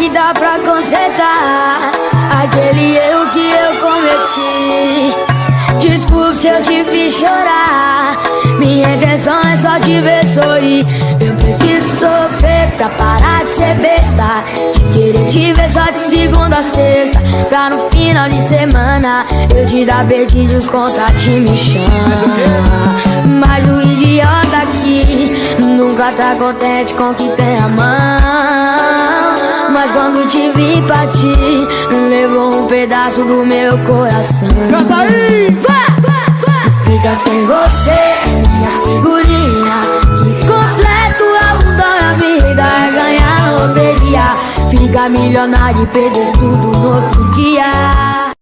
que dá pra consertar aquele erro que eu cometi. Desculpe se eu te fiz chorar, minha intenção é só te ver sorrir. Eu preciso sofrer pra parar de ser besta, de querer te ver só de segunda a sexta, pra no final de semana eu te dar beijinho e os contatinhos me chama. Mas o idiota aqui nunca tá contente com o que tem a mão. Mas quando te vi partir, levou um pedaço do meu coração. Canta aí! Fica sem você, minha figurinha, que completo algo da minha vida é ganhar loteria. Fica milionário e perder tudo no outro dia.